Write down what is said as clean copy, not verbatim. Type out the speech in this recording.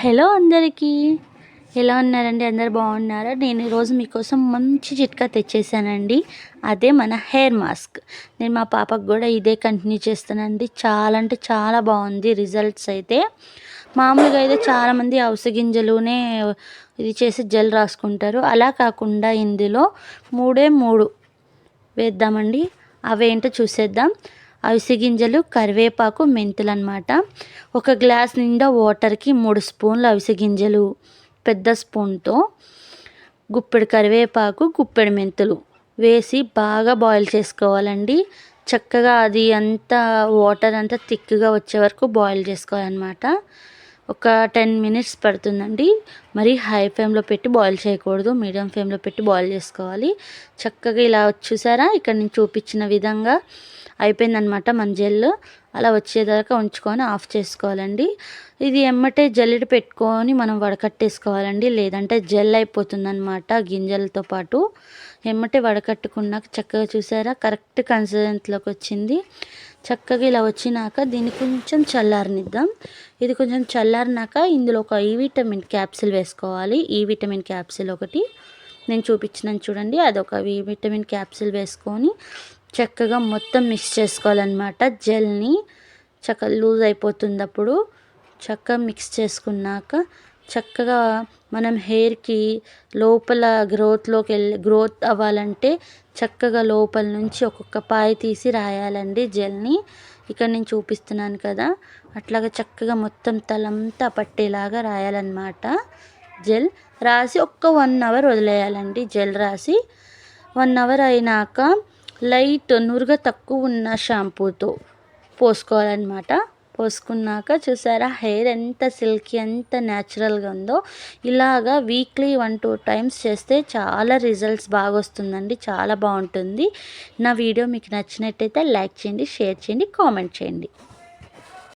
Hello అందరికీ, ఎలా ఉన్నారండి? అందరు బాగున్నారా? నేను ఈరోజు మీకోసం మంచి చిట్కా తెచ్చేసానండి. అదే మన హెయిర్ మాస్క్. నేను మా పాపకు కూడా ఇదే కంటిన్యూ చేస్తానండి. చాలా అంటే చాలా బాగుంది రిజల్ట్స్ అయితే. మామూలుగా అయితే చాలామంది అవిసె గింజలునే ఇది చేసి జెల్ రాసుకుంటారు. అలా కాకుండా ఇందులో మూడే మూడు వేద్దామండి. అవేంటో చూసేద్దాం. అవిసె గింజలు, కరివేపాకు, మెంతులు అనమాట. ఒక గ్లాస్ నిండా వాటర్కి 3 స్పూన్లు అవిసె గింజలు, పెద్ద స్పూన్తో గుప్పెడు కరివేపాకు, గుప్పెడు మెంతులు వేసి బాగా బాయిల్ చేసుకోవాలండి. చక్కగా అది అంతా వాటర్ అంతా థిక్గా వచ్చే వరకు బాయిల్ చేసుకోవాలన్నమాట. ఒక 10 మినిట్స్ పడుతుందండి. మరి హై ఫ్లేమ్లో పెట్టి బాయిల్ చేయకూడదు, మీడియం ఫ్లేమ్లో పెట్టి బాయిల్ చేసుకోవాలి. చక్కగా ఇలా చూసారా, ఇక్కడ నేను చూపించిన విధంగా అయిపోయిందనమాట మన జెల్. అలా వచ్చేదాకా ఉంచుకొని ఆఫ్ చేసుకోవాలండి. ఇది ఎమ్మటే జల్లెడ పెట్టుకొని మనం వడకట్టేసుకోవాలండి, లేదంటే జెల్ అయిపోతుందన్నమాట గింజలతో పాటు. ఎమ్మటే వడకట్టుకున్నాక చక్కగా చూసారా కరెక్ట్ కన్సిస్టెన్సీలోకి వచ్చింది. చక్కగా ఇలా వచ్చినాక దీన్ని కొంచెం చల్లారనిద్దాం. ఇది కొంచెం చల్లారినాక ఇందులో ఒక ఈ విటమిన్ క్యాప్సిల్ వేసుకోవాలి. ఈ విటమిన్ క్యాప్సిల్ ఒకటి నేను చూపించినాను చూడండి, అదొక ఈ విటమిన్ క్యాప్సిల్ వేసుకొని చక్కగా మొత్తం మిక్స్ చేసుకోవాలన్నమాట. జెల్ని చక్కగా లూజ్ అయిపోతుంది. అప్పుడు చక్కగా మిక్స్ చేసుకున్నాక చక్కగా మనం హెయిర్కి లోపల గ్రోత్ అవ్వాలంటే చక్కగా లోపల నుంచి ఒక్కొక్క పాయ తీసి రాయాలండి జెల్ని. ఇక్కడ నేను చూపిస్తున్నాను కదా, అట్లాగా చక్కగా మొత్తం తలంతా పట్టేలాగా రాయాలన్నమాట. జెల్ రాసి ఒక్క 1 అవర్ వదిలేయాలండి. జెల్ రాసి 1 అవర్ అయినాక లైట్ నురుగ తక్కువ ఉన్న షాంపూతో పోసుకోవాలన్నమాట. పోసుకున్నాక చూసారా హెయిర్ ఎంత సిల్కీ, ఎంత న్యాచురల్గా ఉందో. ఇలాగా వీక్లీ 1-2 టైమ్స్ చేస్తే చాలా రిజల్ట్స్ బాగా వస్తుందండి, చాలా బాగుంటుంది. నా వీడియో మీకు నచ్చినట్టయితే లైక్ చేయండి, షేర్ చేయండి, కామెంట్ చేయండి.